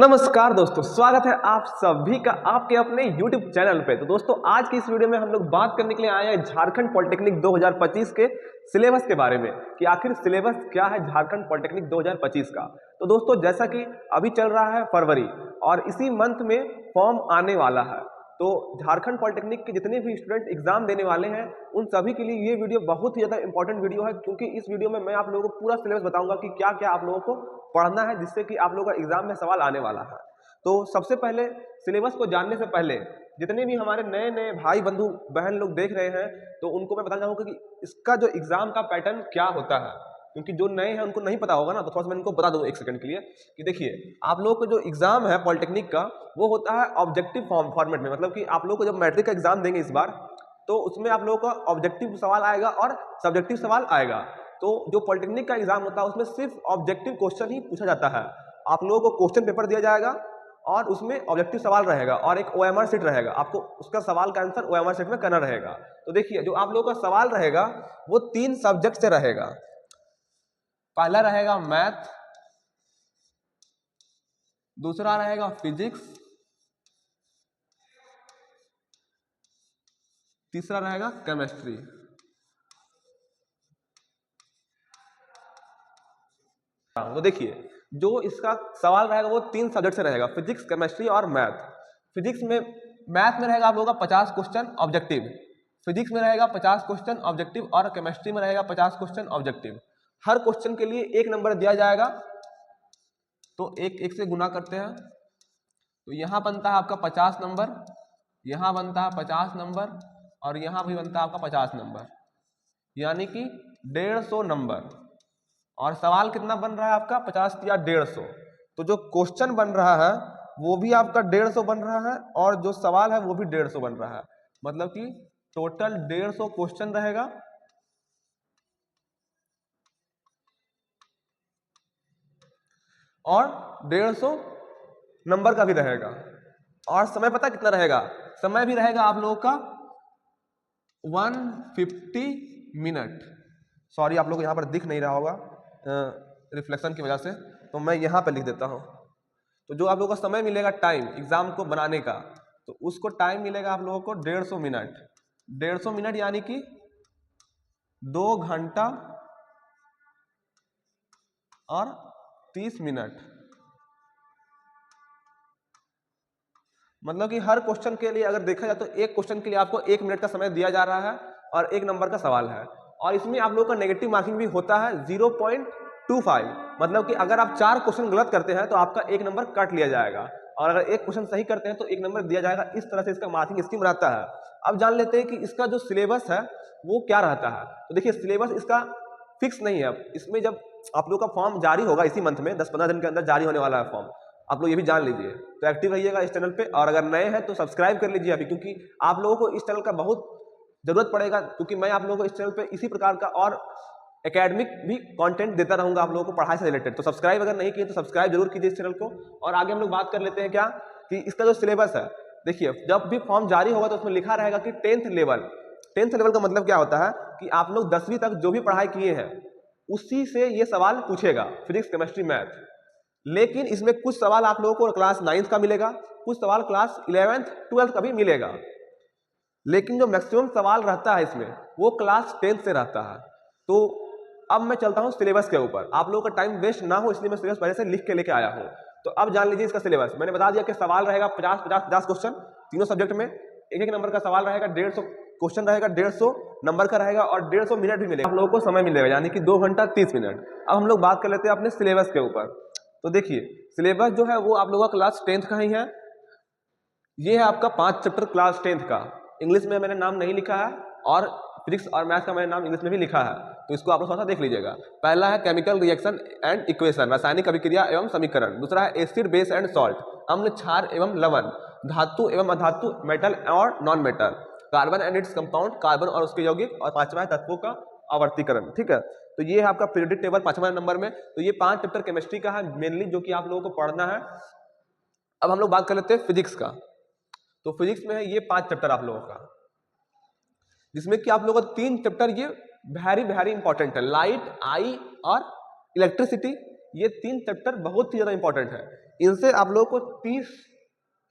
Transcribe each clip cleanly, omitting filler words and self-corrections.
नमस्कार दोस्तों, स्वागत है आप सभी का आपके अपने YouTube चैनल पे। तो दोस्तों, आज की इस वीडियो में हम लोग बात करने के लिए आए हैं झारखंड पॉलिटेक्निक 2025 के सिलेबस के बारे में कि आखिर सिलेबस क्या है झारखंड पॉलिटेक्निक 2025 का। तो दोस्तों, जैसा कि अभी चल रहा है फरवरी और इसी मंथ में फॉर्म आने वाला है, तो झारखंड पॉलिटेक्निक के जितने भी स्टूडेंट एग्जाम देने वाले हैं उन सभी के लिए ये वीडियो बहुत ही ज़्यादा इंपॉर्टेंट वीडियो है, क्योंकि इस वीडियो में मैं आप लोगों को पूरा सिलेबस बताऊंगा कि क्या क्या आप लोगों को पढ़ना है, जिससे कि आप लोगों का एग्जाम में सवाल आने वाला है। तो सबसे पहले सिलेबस को जानने से पहले जितने भी हमारे नए नए भाई बंधु बहन लोग देख रहे हैं, तो उनको मैं बताना चाहूँगा कि इसका जो एग्जाम का पैटर्न क्या होता है, क्योंकि जो नए हैं उनको नहीं पता होगा ना। तो थोड़ा सा मैं इनको बता दूँ एक सेकंड के लिए कि देखिए, आप लोगों का जो एग्जाम है पॉलिटेक्निक का वो होता है ऑब्जेक्टिव फॉर्मेट में। मतलब कि आप लोग को जब मैट्रिक का एग्जाम देंगे इस बार, तो उसमें आप लोगों का ऑब्जेक्टिव सवाल आएगा और सब्जेक्टिव सवाल आएगा। तो जो पॉलिटेक्निक का एग्जाम होता है उसमें सिर्फ ऑब्जेक्टिव क्वेश्चन ही पूछा जाता है। आप लोगों को क्वेश्चन पेपर दिया जाएगा और उसमें ऑब्जेक्टिव सवाल रहेगा और एक ओएमआर शीट रहेगा, आपको उसका सवाल का आंसर ओएमआर शीट में करना रहेगा। तो देखिए, जो आप लोगों का सवाल रहेगा वो 3 सब्जेक्ट से रहेगा। पहला रहेगा मैथ, दूसरा रहेगा फिजिक्स, तीसरा रहेगा केमिस्ट्री। तो देखिए, जो इसका सवाल रहेगा वो 3 सब्जेक्ट से रहेगा, फिजिक्स, केमिस्ट्री और मैथ। फिजिक्स में मैथ में रहेगा आप लोगों का 50 क्वेश्चन ऑब्जेक्टिव, फिजिक्स में रहेगा 50 क्वेश्चन ऑब्जेक्टिव और केमिस्ट्री में रहेगा 50 क्वेश्चन ऑब्जेक्टिव। हर क्वेश्चन के लिए 1 नंबर दिया जाएगा, तो एक एक से गुना करते हैं, तो यहाँ बनता है आपका 50 नंबर, यहाँ बनता है 50 नंबर और यहाँ भी बनता है आपका 50 नंबर, यानी कि 150 नंबर। और सवाल कितना बन रहा है आपका 50 या 150। तो जो क्वेश्चन बन रहा है वो भी आपका 150 बन रहा है और जो सवाल है वो भी 150 बन रहा है। मतलब कि टोटल 150 क्वेश्चन रहेगा और 150 नंबर का भी रहेगा। और समय पता कितना रहेगा? समय भी रहेगा आप लोगों का 150 मिनट। सॉरी, आप लोग को यहाँ पर दिख नहीं रहा होगा रिफ्लेक्शन की वजह से, तो मैं यहाँ पर लिख देता हूँ। तो जो आप लोगों को समय मिलेगा टाइम एग्जाम को बनाने का, तो उसको टाइम मिलेगा आप लोगों को 150 मिनट। 150 मिनट यानी कि 2 घंटा और 30 मिनट। मतलब कि हर क्वेश्चन के लिए अगर देखा जाए तो एक क्वेश्चन के लिए आपको 1 मिनट का समय दिया जा रहा है और 1 नंबर का सवाल है। और इसमें आप लोगों का नेगेटिव मार्किंग भी होता है 0.25। मतलब कि अगर आप 4 क्वेश्चन गलत करते हैं तो आपका 1 नंबर कट लिया जाएगा, और अगर एक क्वेश्चन सही करते हैं तो 1 नंबर दिया जाएगा। इस तरह से इसका मार्किंग स्कीम रहता है। अब जान लेते हैं कि इसका जो सिलेबस है वो क्या रहता है। तो देखिए, सिलेबस इसका फिक्स नहीं है। इसमें जब आप लोग का फॉर्म जारी होगा इसी मंथ में 10-15 दिन के अंदर जारी होने वाला है फॉर्म, आप लोग ये भी जान लीजिए। तो एक्टिव रहिएगा इस चैनल पे, और अगर नए हैं तो सब्सक्राइब कर लीजिए अभी, क्योंकि आप लोगों को इस चैनल का बहुत जरूरत पड़ेगा, क्योंकि मैं आप लोगों को इस चैनल पे इसी प्रकार का और एकेडमिक भी कंटेंट देता रहूंगा आप लोगों को पढ़ाई से रिलेटेड। तो सब्सक्राइब अगर नहीं किए तो सब्सक्राइब जरूर कीजिए इस चैनल को। और आगे हम लोग बात कर लेते हैं क्या कि इसका जो सिलेबस है। देखिए, जब भी फॉर्म जारी होगा तो उसमें लिखा रहेगा कि 10th लेवल। 10th लेवल का मतलब क्या होता है कि आप लोग 10वीं तक जो भी पढ़ाई किए हैं उसी से ये सवाल पूछेगा, फिजिक्स, केमिस्ट्री, मैथ। लेकिन इसमें कुछ सवाल आप लोगों को क्लास 9th का मिलेगा, कुछ सवाल क्लास 11th 12th का भी मिलेगा। लेकिन जो मैक्सिमम सवाल रहता है इसमें वो क्लास 10th से रहता है। तो अब मैं चलता हूं सिलेबस के ऊपर, आप लोगों का टाइम वेस्ट ना हो इसलिए मैं सिलेबस पहले से लिख के लेके आया हूं। तो अब जान लीजिए इसका सिलेबस। मैंने बता दिया कि सवाल रहेगा 50 क्वेश्चन तीनों सब्जेक्ट में, 1-1 नंबर का सवाल रहेगा, 150 क्वेश्चन रहेगा, 150 नंबर का रहेगा और 150 मिनट भी मिलेगा। आप लोगों को समय मिलेगा, यानी कि 2 घंटा 30 मिनट। अब हम लोग बात कर लेते हैं अपने सिलेबस के ऊपर। तो देखिए, सिलेबस जो है वो आप लोगों का क्लास 10th का ही है। ये है आपका 5 चैप्टर क्लास 10th का। इंग्लिश में मैंने नाम नहीं लिखा है और फिजिक्स और मैथ का मैंने नाम इंग्लिश में भी लिखा है, तो इसको आप लोग थोड़ा सा देख लीजिएगा। पहला है केमिकल रिएक्शन एंड इक्वेशन, रासायनिक अभिक्रिया एवं समीकरण। दूसरा है एसिड, बेस एंड सॉल्ट, अम्ल, क्षार एवं लवण, धातु एवं अधातु, मेटल और non metal, carbon and its compound, carbon और उसके यौगिक, और 5वां है तत्वों का आवर्तीकरण। ठीक है, तो ये है आपका पीरियोडिक टेबल 5वां नंबर में। तो ये 5 चैप्टर केमिस्ट्री का है मेनली, जो कि आप लोगों को पढ़ना है। अब हम लोग बात कर लेते हैं फिजिक्स का। तो फिजिक्स में है ये 5 चैप्टर आप लोगों का, जिसमें कि आप लोगों को 3 चैप्टर ये वेरी इंपॉर्टेंट है, लाइट, आई और इलेक्ट्रिसिटी ये 3 चैप्टर बहुत ही ज़्यादा इंपॉर्टेंट है। इनसे आप लोगों को 30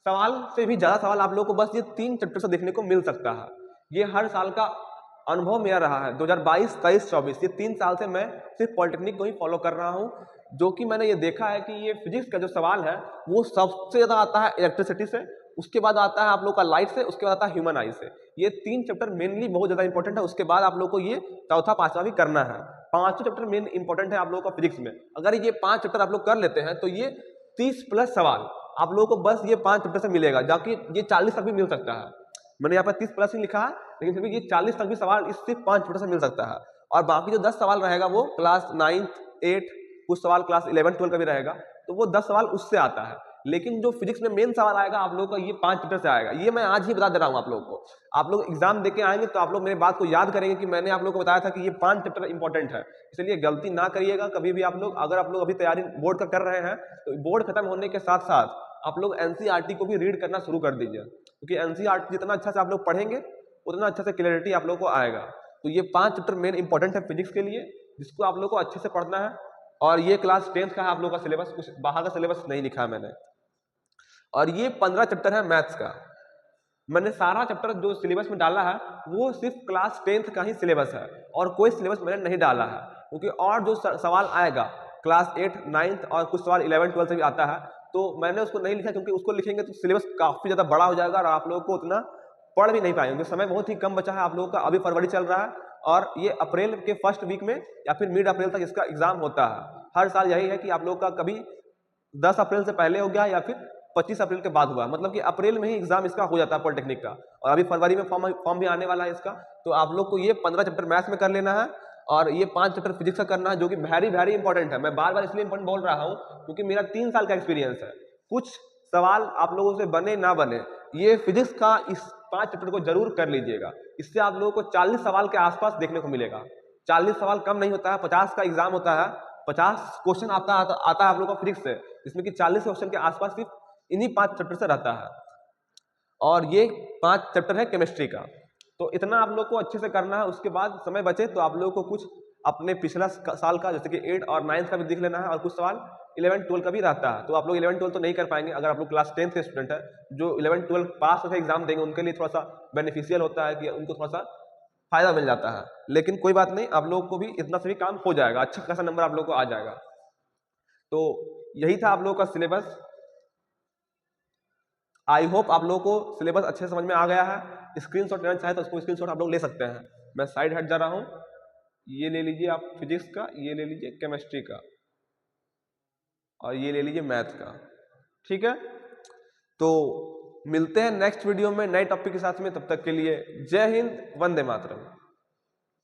सवाल से भी ज़्यादा सवाल आप लोगों को बस ये 3 चैप्टर से देखने को मिल सकता है। ये हर साल का अनुभव मेरा रहा है। 2022, 23, 24 ये 3 साल से मैं सिर्फ पॉलिटेक्निक को ही फॉलो कर रहा हूँ, जो कि मैंने ये देखा है कि ये फिजिक्स का जो सवाल है वो सबसे ज़्यादा आता है इलेक्ट्रिसिटी से, उसके बाद आता है आप लोग का लाइट से, उसके बाद आता है ह्यूमन आई से। ये 3 चैप्टर मेनली बहुत ज़्यादा इंपॉर्टेंट है। उसके बाद आप लोग को ये चौथा पांचवा भी करना है। 5 चैप्टर मेन इंपॉर्टेंट है आप लोगों का फिजिक्स में। अगर ये 5 चैप्टर आप लोग कर लेते हैं तो ये 30 प्लस सवाल आप लोगों को बस ये 5 चैप्टर से मिलेगा, जाकि ये 40 तक भी मिल सकता है। मैंने यहाँ पर 30 प्लस ही लिखा है, लेकिन फिर भी ये 40 तक भी सवाल इस सिर्फ 5 चैप्टर से मिल सकता है। और बाकी जो 10 सवाल रहेगा वो क्लास 9th 8 कुछ सवाल क्लास 11 12 का भी रहेगा, तो वो 10 सवाल उससे आता है। लेकिन जो फिजिक्स में मेन सवाल आएगा आप लोगों का ये 5 चैप्टर से आएगा। ये मैं आज ही बता दे रहा हूँ आप लोगों को। आप लोग एग्जाम देके आएंगे तो आप लोग मेरे बात को याद करेंगे कि मैंने आप लोगों को बताया था कि ये 5 चैप्टर इंपॉर्टेंट है। इसलिए गलती ना करिएगा कभी भी आप लोग। अगर आप लोग अभी तैयारी बोर्ड का कर रहे हैं तो बोर्ड खत्म होने के साथ साथ आप लोग एनसीईआरटी को भी रीड करना शुरू कर दीजिए, क्योंकि एनसीईआरटी जितना अच्छा से आप लोग पढ़ेंगे उतना अच्छा से क्लैरिटी आप लोगों को आएगा। तो ये 5 चैप्टर मेन इंपॉर्टेंट है फिजिक्स के लिए, जिसको आप लोग को अच्छे से पढ़ना है। और ये क्लास 10th का है आप लोग का सिलेबस, कुछ बाहर का सिलेबस नहीं लिखा है मैंने। और ये 15 चैप्टर है मैथ्स का। मैंने सारा चैप्टर जो सिलेबस में डाला है वो सिर्फ क्लास 10th का ही सिलेबस है, और कोई सिलेबस मैंने नहीं डाला है, क्योंकि और जो सवाल आएगा क्लास 8 9th और कुछ सवाल 11 12 से भी आता है, तो मैंने उसको नहीं लिखा, क्योंकि उसको लिखेंगे तो सिलेबस काफी ज्यादा बड़ा हो जाएगा और आप लोगों को उतना पढ़ भी नहीं पाएंगे। समय बहुत ही कम बचा है आप लोगों का। अभी फरवरी चल रहा है और ये अप्रैल के फर्स्ट वीक में या फिर मिड अप्रैल तक इसका एग्जाम होता है। हर साल यही है कि आप लोग का कभी 10 अप्रैल से पहले हो गया या फिर 25 अप्रैल के बाद हुआ, मतलब कि अप्रैल में ही एग्जाम इसका हो जाता है पॉलिटेक्निक का। और अभी फरवरी में फॉर्म भी आने वाला है इसका। तो आप लोग को ये 15 चैप्टर मैथ्स में कर लेना है और ये 5 चैप्टर फिजिक्स का करना है, जो कि वेरी इंपॉर्टेंट है। मैं बार बार इसलिए इंपॉर्टेंट बोल रहा हूँ क्योंकि मेरा 3 साल का एक्सपीरियंस है। कुछ सवाल आप लोगों से बने ना बने, ये फिजिक्स का इस 5 चैप्टर को जरूर कर लीजिएगा। इससे आप लोगों को 40 सवाल के आसपास देखने को मिलेगा। 40 सवाल कम नहीं होता है, 50 का एग्जाम होता है, 50 क्वेश्चन आता है आप लोगों का फिजिक्स से, जिसमें कि 40 क्वेश्चन के आसपास सिर्फ इन्हीं 5 चैप्टर से रहता है। और ये 5 चैप्टर है केमिस्ट्री का। तो इतना आप लोग को अच्छे से करना है। उसके बाद समय बचे तो आप लोगों को कुछ अपने पिछला साल का जैसे कि 8 और 9 का भी देख लेना है, और कुछ सवाल 11 12 का भी रहता है। तो आप लोग 11 12 तो नहीं कर पाएंगे अगर आप लोग क्लास 10th के स्टूडेंट है। जो 11 12 पास होकर एग्जाम देंगे उनके लिए थोड़ा सा बेनिफिशियल होता है कि उनको थोड़ा सा फायदा मिल जाता है। लेकिन कोई बात नहीं, आप लोगों को भी इतना से भी काम हो जाएगा, अच्छा खासा नंबर आप लोगों को आ जाएगा। तो यही था आप लोगों का सिलेबस। आई होप आप लोगों को सिलेबस अच्छे से समझ में आ गया है। स्क्रीनशॉट लेना चाहे तो उसको स्क्रीनशॉट आप लोग ले सकते हैं। मैं साइड हट जा रहा हूँ। ये ले लीजिए आप फिजिक्स का, ये ले लीजिए केमिस्ट्री का, और ये ले लीजिए मैथ का। ठीक है, तो मिलते हैं नेक्स्ट वीडियो में नए टॉपिक के साथ में। तब तक के लिए जय हिंद, वंदे मातरम।